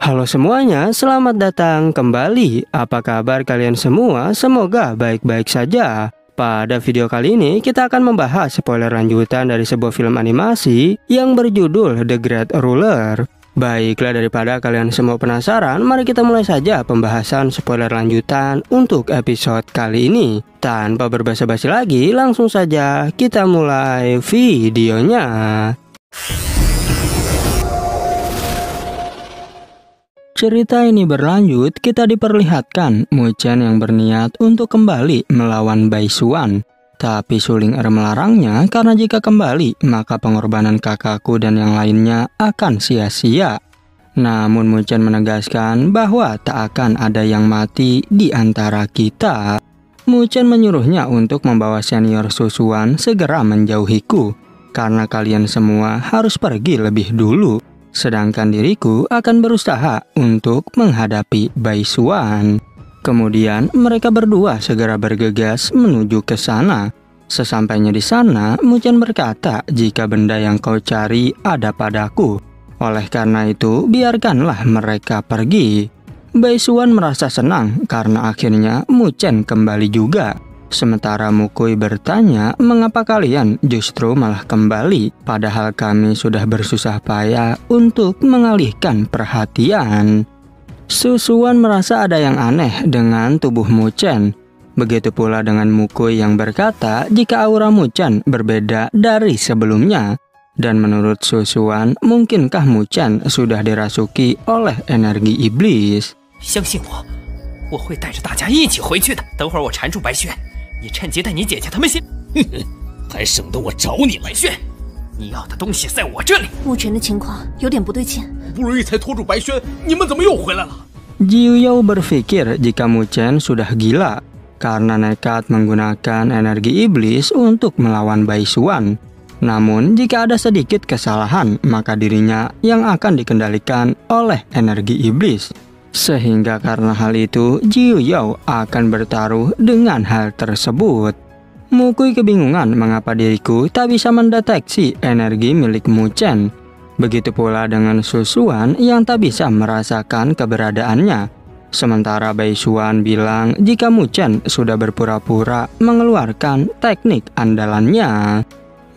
Halo semuanya, selamat datang kembali. Apa kabar kalian semua? Semoga baik-baik saja. Pada video kali ini kita akan membahas spoiler lanjutan dari sebuah film animasi yang berjudul The Great Ruler. Baiklah, daripada kalian semua penasaran, mari kita mulai saja pembahasan spoiler lanjutan untuk episode kali ini. Tanpa berbasa-basi lagi, langsung saja kita mulai videonya. Cerita ini berlanjut, kita diperlihatkan Mu-chen yang berniat untuk kembali melawan Bai Xuan. Tapi Su Ling-er melarangnya karena jika kembali, maka pengorbanan kakakku dan yang lainnya akan sia-sia. Namun Mu-chen menegaskan bahwa tak akan ada yang mati di antara kita. Mu-chen menyuruhnya untuk membawa senior Su Xuan segera menjauhiku, karena kalian semua harus pergi lebih dulu. Sedangkan diriku akan berusaha untuk menghadapi Bai Xuan. Kemudian mereka berdua segera bergegas menuju ke sana. Sesampainya di sana, Mu-chen berkata jika benda yang kau cari ada padaku. Oleh karena itu, biarkanlah mereka pergi. Bai Xuan merasa senang karena akhirnya Mu-chen kembali juga. Sementara Mukui bertanya, mengapa kalian justru malah kembali, padahal kami sudah bersusah payah untuk mengalihkan perhatian. Su Xuan merasa ada yang aneh dengan tubuh Mu-chen. Begitu pula dengan Mukui yang berkata jika aura Mu-chen berbeda dari sebelumnya. Dan menurut Su Xuan, mungkinkah Mu-chen sudah dirasuki oleh energi iblis? 相信我，我会带着大家一起回去的。等会儿我缠住白轩，也趁机带你姐姐他们先。还省得我找你来。白轩，你要的东西在我这里。牧尘的情况有点不对劲，不容易才拖住白轩，你们怎么又回来了？ Jiu Yao berpikir jika Mu-chen sudah gila karena nekat menggunakan energi iblis untuk melawan Bai Xuan. Namun jika ada sedikit kesalahan, maka dirinya yang akan dikendalikan oleh energi iblis. Sehingga karena hal itu, Jiu Yao akan bertaruh dengan hal tersebut. Mukui kebingungan mengapa diriku tak bisa mendeteksi energi milik Mu-chen. Begitu pula dengan Su Xuan yang tak bisa merasakan keberadaannya. Sementara Bai Xuan bilang jika Mu-chen sudah berpura-pura mengeluarkan teknik andalannya.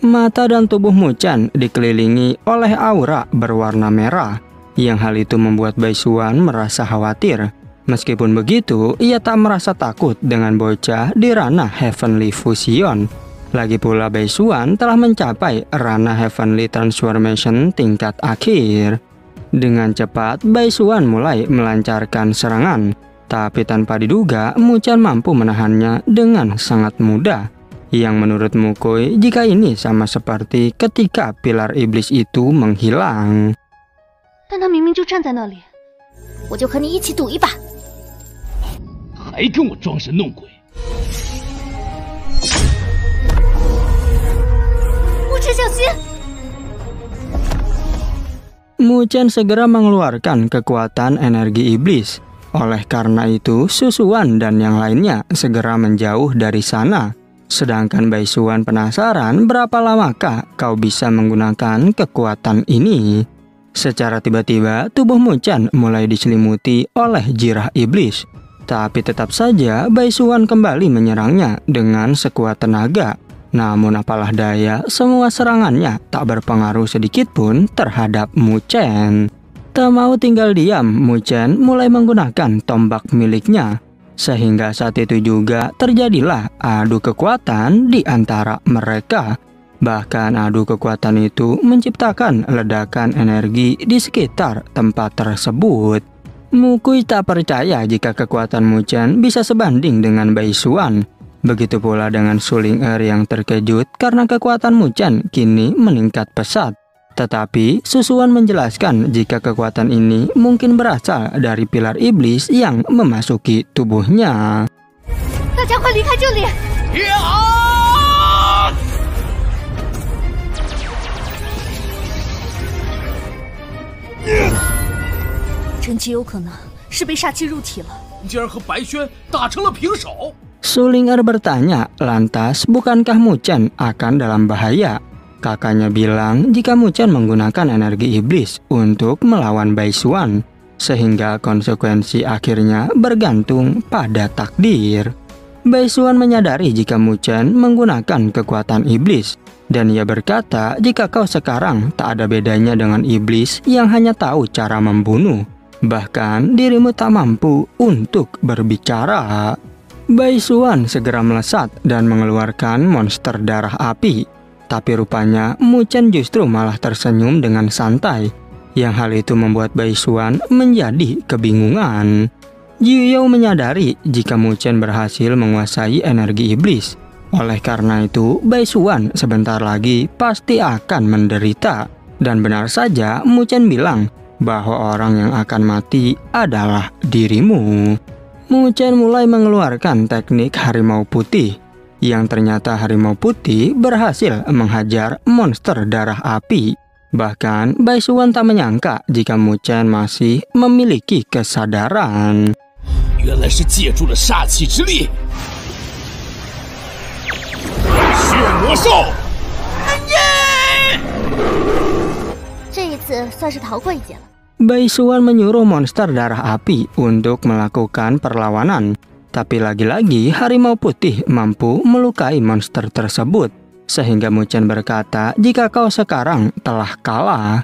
Mata dan tubuh Mu-chen dikelilingi oleh aura berwarna merah. Yang hal itu membuat Bai Xuan merasa khawatir. Meskipun begitu, ia tak merasa takut dengan bocah di ranah Heavenly Fusion. Lagi pula Bai Xuan telah mencapai ranah Heavenly Transformation tingkat akhir. Dengan cepat, Bai Xuan mulai melancarkan serangan. Tapi tanpa diduga, Mu-chen mampu menahannya dengan sangat mudah. Yang menurut Mukui, jika ini sama seperti ketika pilar iblis itu menghilang. 但他明明就站在那里，我就和你一起赌一把。还跟我装神弄鬼！牧尘小心！ Mu-chen segera mengeluarkan kekuatan energi iblis. Oleh karena itu, Su Xuan dan yang lainnya segera menjauh dari sana. Sedangkan Bai Xuan penasaran berapa lamakah kau bisa menggunakan kekuatan ini. Secara tiba-tiba, tubuh Mu-chen mulai diselimuti oleh jirah iblis. Tapi tetap saja, Bai Xuan kembali menyerangnya dengan sekuat tenaga. Namun apalah daya, semua serangannya tak berpengaruh sedikit pun terhadap Mu-chen. Tak mau tinggal diam, Mu-chen mulai menggunakan tombak miliknya. Sehingga saat itu juga terjadilah adu kekuatan di antara mereka. Bahkan adu kekuatan itu menciptakan ledakan energi di sekitar tempat tersebut. Mukui tak percaya jika kekuatan Mu-chen bisa sebanding dengan Bai Xuan. Begitu pula dengan Su Ling-er yang terkejut karena kekuatan Mu-chen kini meningkat pesat. Tetapi Su Xuan menjelaskan jika kekuatan ini mungkin berasal dari pilar iblis yang memasuki tubuhnya. 大家快离开这里！ 真极有可能是被煞气入体了。你竟然和白轩打成了平手！ Su Ling-er bertanya, lantas bukankah Mu-chen akan dalam bahaya? Kakaknya bilang jika Mu-chen menggunakan energi iblis untuk melawan Bai Xuan. sehingga konsekuensi akhirnya bergantung pada takdir. Baisuan menyadari jika Mu Chen menggunakan kekuatan iblis, dan ia berkata jika kau sekarang tak ada bedanya dengan iblis yang hanya tahu cara membunuh. Bahkan dirimu tak mampu untuk berbicara. Baisuan segera melesat dan mengeluarkan monster darah api. Tapi rupanya Mu Chen justru malah tersenyum dengan santai. Yang hal itu membuat Baisuan menjadi kebingungan. Jiu Yao menyadari jika Mu Chen berhasil menguasai energi iblis. Oleh karena itu, Baisuan sebentar lagi pasti akan menderita. Dan benar saja Mu Chen bilang bahwa orang yang akan mati adalah dirimu. Mu Chen mulai mengeluarkan teknik harimau putih. Yang ternyata harimau putih berhasil menghajar monster darah api. Bahkan Baisuan tak menyangka jika Mu Chen masih memiliki kesadaran. 原来是借助了煞气之力。血魔兽，这一次算是逃过一劫了。 Baisuan menyuruh monster darah api untuk melakukan perlawanan. Tapi lagi-lagi harimau putih mampu melukai monster tersebut. Sehingga Mu Chen berkata jika kau sekarang telah kalah.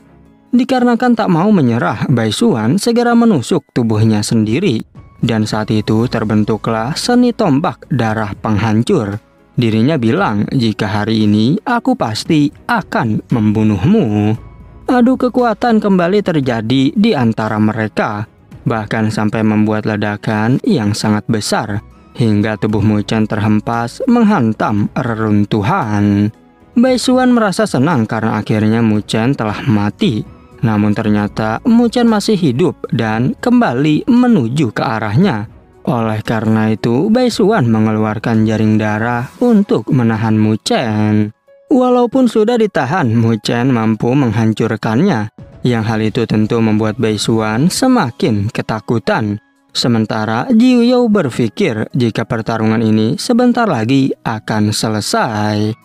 Dikarenakan tak mau menyerah, Baisuan segera menusuk tubuhnya sendiri. Dan saat itu terbentuklah seni tombak darah penghancur. Dirinya bilang jika hari ini aku pasti akan membunuhmu. Adu kekuatan kembali terjadi di antara mereka. Bahkan sampai membuat ledakan yang sangat besar. Hingga tubuh Mu Chen terhempas menghantam reruntuhan. Baisuan merasa senang karena akhirnya Mu Chen telah mati. Namun ternyata Mu Chen masih hidup dan kembali menuju ke arahnya. Oleh karena itu, Baisuan mengeluarkan jaring darah untuk menahan Mu Chen. Walaupun sudah ditahan, Mu Chen mampu menghancurkannya. Yang hal itu tentu membuat Baisuan semakin ketakutan. Sementara Jiu Yao berpikir jika pertarungan ini sebentar lagi akan selesai.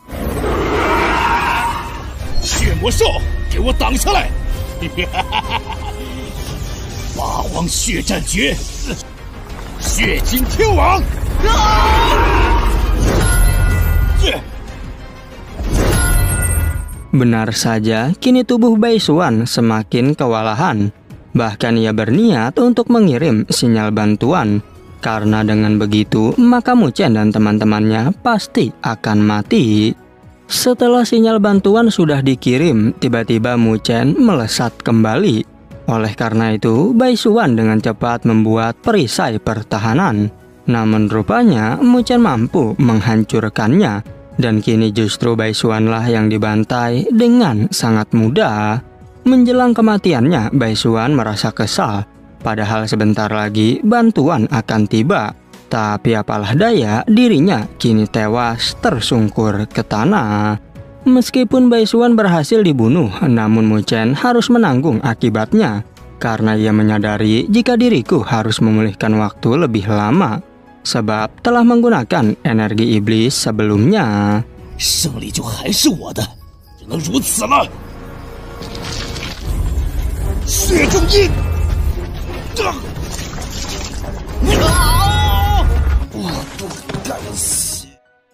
血魔兽，给我挡下来！霸王血战诀，血金天王！Benar saja, kini tubuh Baisuan semakin kewalahan. Bahkan ia berniat untuk mengirim sinyal bantuan. Karena dengan begitu, maka Mu Chen dan teman-temannya pasti akan mati. Setelah sinyal bantuan sudah dikirim, tiba-tiba Mu Chen melesat kembali. Oleh karena itu, Baisuan dengan cepat membuat perisai pertahanan. Namun rupanya Mu Chen mampu menghancurkannya. Dan kini justru Baisuanlah yang dibantai dengan sangat mudah. Menjelang kematiannya, Baisuan merasa kesal. Padahal sebentar lagi bantuan akan tiba. Tapi apalah daya, dirinya kini tewas tersungkur ke tanah. Meskipun Baisuan berhasil dibunuh, namun Mu Chen harus menanggung akibatnya. Karena ia menyadari jika diriku harus memulihkan waktu lebih lama. Sebab telah menggunakan energi iblis sebelumnya. 胜利就还是我的，只能如此了。血中印，我不敢死。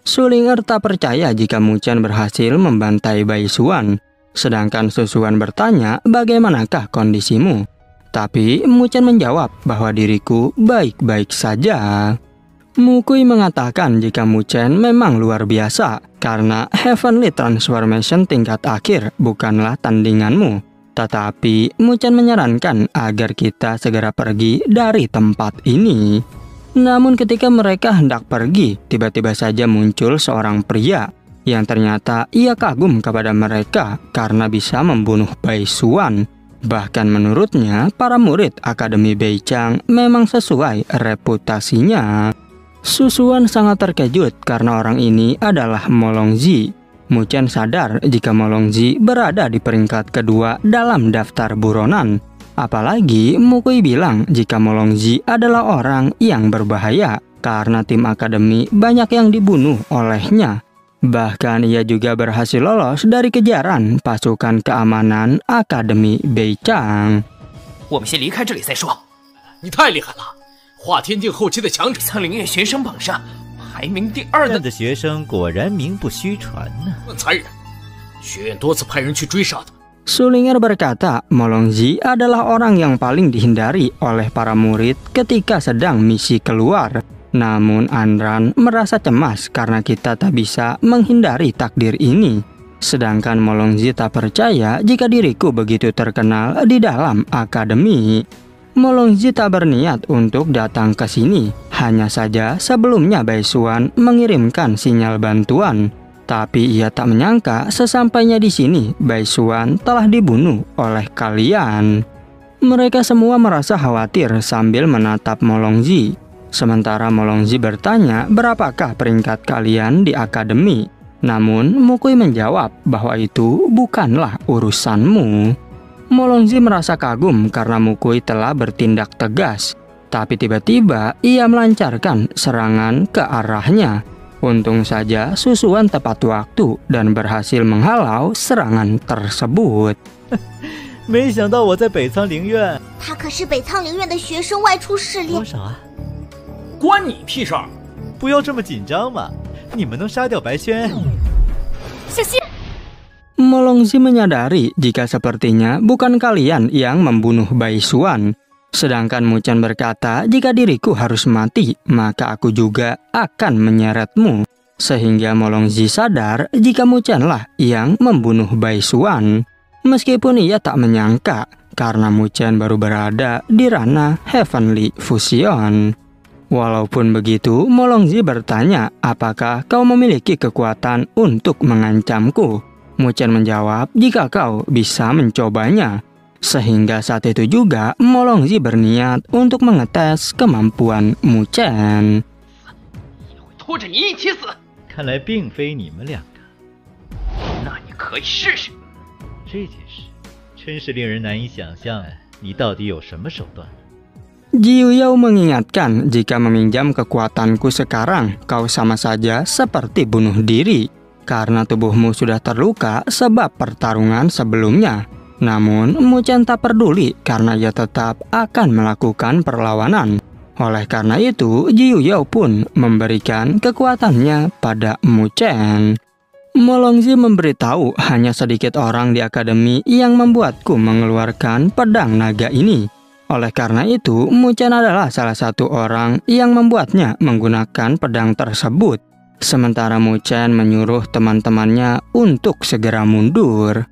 Sulinger tak percaya jika Mu Chen berhasil membantai Baisuan. Sedangkan Susuan bertanya bagaimanakah kondisimu. Tapi Mu Chen menjawab bahwa diriku baik-baik saja. Mu Kui mengatakan jika Mu Chen memang luar biasa karena Heavenly Transformation tingkat akhir bukanlah tandinganmu. Tetapi Mu Chen menyarankan agar kita segera pergi dari tempat ini. Namun ketika mereka hendak pergi, tiba-tiba saja muncul seorang pria yang ternyata ia kagum kepada mereka karena bisa membunuh Baisuan. Bahkan menurutnya, para murid Akademi Beichang memang sesuai reputasinya. Susuan sangat terkejut karena orang ini adalah Molongzi. Mu Chen sadar jika Molongzi berada di peringkat kedua dalam daftar buronan. Apalagi Mu Kui bilang jika Molongzi adalah orang yang berbahaya karena tim akademi banyak yang dibunuh olehnya. Bahkan ia juga berhasil lolos dari kejaran pasukan keamanan Akademi Beichang. 我们先离开这里再说。你太厉害了，化天境后期的强者，苍灵月学生榜上排名第2的学生果然名不虚传呢。很残忍，学院多次派人去追杀他。Sulinger berkata, Molongzi adalah orang yang paling dihindari oleh para murid ketika sedang misi keluar. Namun Anran merasa cemas karena kita tak bisa menghindari takdir ini. Sedangkan Molongzi tak percaya jika diriku begitu terkenal di dalam akademi. Molongzi tak berniat untuk datang ke sini. Hanya saja sebelumnya Baisuan mengirimkan sinyal bantuan. Tapi ia tak menyangka sesampainya di sini Baisuan telah dibunuh oleh kalian. Mereka semua merasa khawatir sambil menatap Molongzi. Sementara Molongzi bertanya berapakah peringkat kalian di akademi. Namun Mukui menjawab bahwa itu bukanlah urusanmu. Molongzi merasa kagum karena Mukui telah bertindak tegas. Tapi tiba-tiba ia melancarkan serangan ke arahnya. Untung saja Susuan tepat waktu dan berhasil menghalau serangan tersebut. 没想到我在北苍灵院。他可是北苍灵院的学生外出试炼。多少啊？关你屁事儿！不要这么紧张嘛！你们能杀掉白轩？小心！ Molongzi menyadari jika sepertinya bukan kalian yang membunuh Baisuan. Sedangkan Muchan berkata, jika diriku harus mati, maka aku juga akan menyeretmu. Sehingga Molongzi sadar jika Muchanlah yang membunuh Baisuan. Meskipun ia tak menyangka, karena Muchan baru berada di ranah Heavenly Fusion. Walaupun begitu, Molongzi bertanya, apakah kau memiliki kekuatan untuk mengancamku? Muchan menjawab, jika kau bisa mencobanya. Sehingga saat itu juga Molongzi berniat untuk mengetes kemampuan Muchan. 拖着你一起死。看来并非你们两个。那你可以试试。这件事真是令人难以想象，你到底有什么手段？ Jiu Yao mengingatkan, jika meminjam kekuatanku sekarang, kau sama saja seperti bunuh diri. Karena tubuhmu sudah terluka sebab pertarungan sebelumnya. Namun, Muchan tak peduli karena ia tetap akan melakukan perlawanan. Oleh karena itu, Jiu Yao pun memberikan kekuatannya pada Muchan. Molongzi memberitahu hanya sedikit orang di akademi yang membuatku mengeluarkan pedang naga ini. Oleh karena itu, Muchan adalah salah satu orang yang membuatnya menggunakan pedang tersebut. Sementara Muchan menyuruh teman-temannya untuk segera mundur.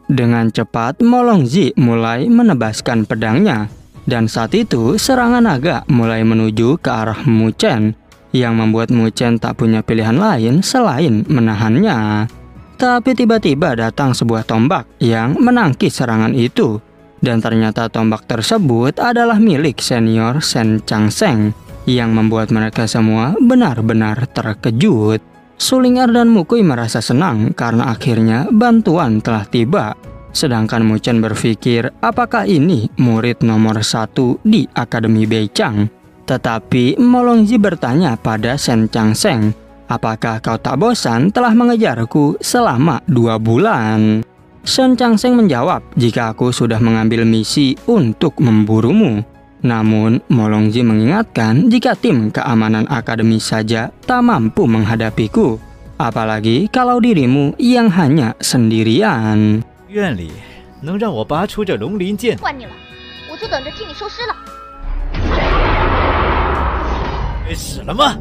Dengan cepat, Molongzi mulai menebaskan pedangnya. Dan saat itu, serangan naga mulai menuju ke arah Muchan, yang membuat Muchan tak punya pilihan lain selain menahannya. Tapi tiba-tiba datang sebuah tombak yang menangkis serangan itu. Dan ternyata tombak tersebut adalah milik senior Shen Changseng, yang membuat mereka semua benar-benar terkejut. Sulinger dan Mukui merasa senang karena akhirnya bantuan telah tiba. Sedangkan Muchan berpikir apakah ini murid nomor 1 di Akademi Beichang. Tetapi Molongzi bertanya pada Shen Changseng, apakah kau tak bosan telah mengejarku selama 2 bulan? Shen Changseng menjawab, jika aku sudah mengambil misi untuk memburumu. Namun, Molongzi mengingatkan jika tim keamanan akademi saja tak mampu menghadapiku. Apalagi kalau dirimu yang hanya sendirian. 院里能让我拔出这龙鳞剑？换你了，我就等着替你收尸了。该死了吗？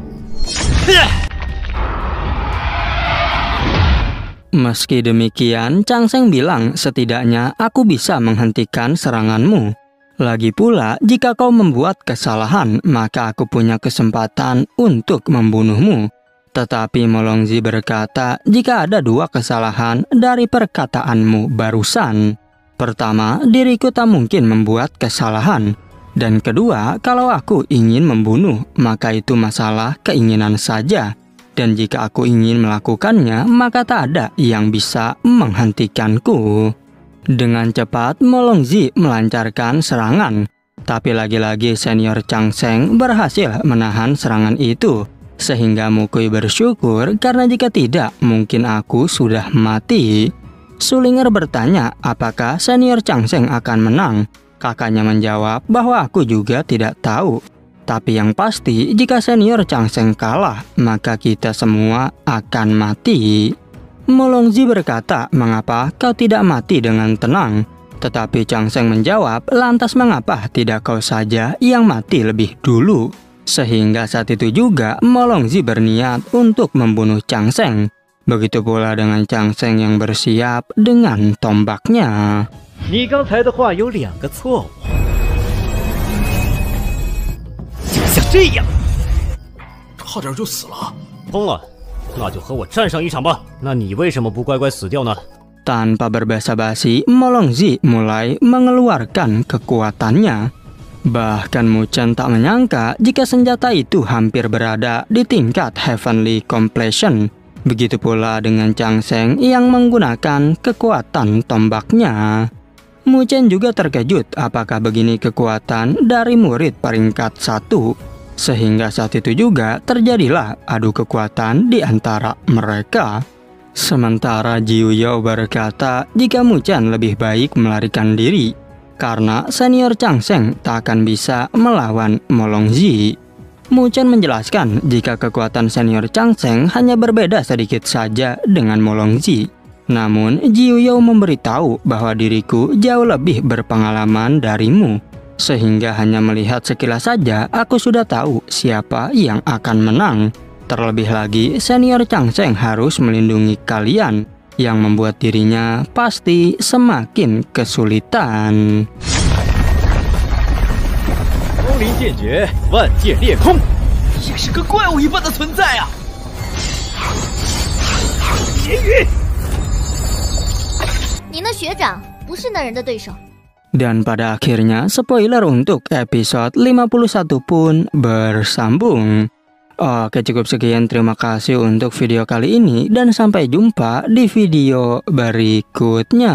Meski demikian, Changseng bilang setidaknya aku bisa menghentikan seranganmu. Lagi pula, jika kau membuat kesalahan, maka aku punya kesempatan untuk membunuhmu. Tetapi Molongzi berkata, jika ada 2 kesalahan dari perkataanmu barusan. Pertama, diriku tak mungkin membuat kesalahan. Dan kedua, kalau aku ingin membunuh, maka itu masalah keinginan saja. Dan jika aku ingin melakukannya, maka tak ada yang bisa menghentikanku. Dengan cepat, Molongzi melancarkan serangan. Tapi lagi-lagi senior Changseng berhasil menahan serangan itu. Sehingga Mukui bersyukur karena jika tidak, mungkin aku sudah mati. Sulinger bertanya apakah senior Changseng akan menang. Kakaknya menjawab bahwa aku juga tidak tahu. Tapi yang pasti jika senior Changsheng kalah, maka kita semua akan mati. Molongzi berkata, mengapa kau tidak mati dengan tenang? Tetapi Changsheng menjawab, lantas mengapa tidak kau saja yang mati lebih dulu? Sehingga saat itu juga Molongzi berniat untuk membunuh Changsheng. Begitu pula dengan Changsheng yang bersiap dengan tombaknya. 你刚才的话有2个错误。就像这样，差点就死了。疯了，那就和我战上一场吧。那你为什么不乖乖死掉呢？ Tanpa berbasa-basi, Molongzi mulai mengeluarkan kekuatannya. Bahkan Mu Chen tak menyangka jika senjata itu hampir berada di tingkat Heavenly Completion. Begitu pula dengan Changsheng yang menggunakan kekuatan tombaknya. Mu Chen juga terkejut apakah begini kekuatan dari murid peringkat 1. Sehingga saat itu juga terjadilah adu kekuatan di antara mereka. Sementara Jiu Yao berkata jika Mu Chen lebih baik melarikan diri karena senior Changsheng tak akan bisa melawan Molongzi. Mu Chen menjelaskan jika kekuatan senior Changsheng hanya berbeda sedikit saja dengan Molongzi. Namun Jiu Yao memberitahu bahwa diriku jauh lebih berpengalaman darimu. Sehingga hanya melihat sekilas saja aku sudah tahu siapa yang akan menang. Terlebih lagi senior Changsheng harus melindungi kalian, yang membuat dirinya pasti semakin kesulitan. 风林剑诀，万界裂空，也是个怪物一般的存在啊！言语，您的学长不是那人的对手。 Dan pada akhirnya spoiler untuk episode 51 pun bersambung. Oke, cukup sekian, terima kasih untuk video kali ini dan sampai jumpa di video berikutnya.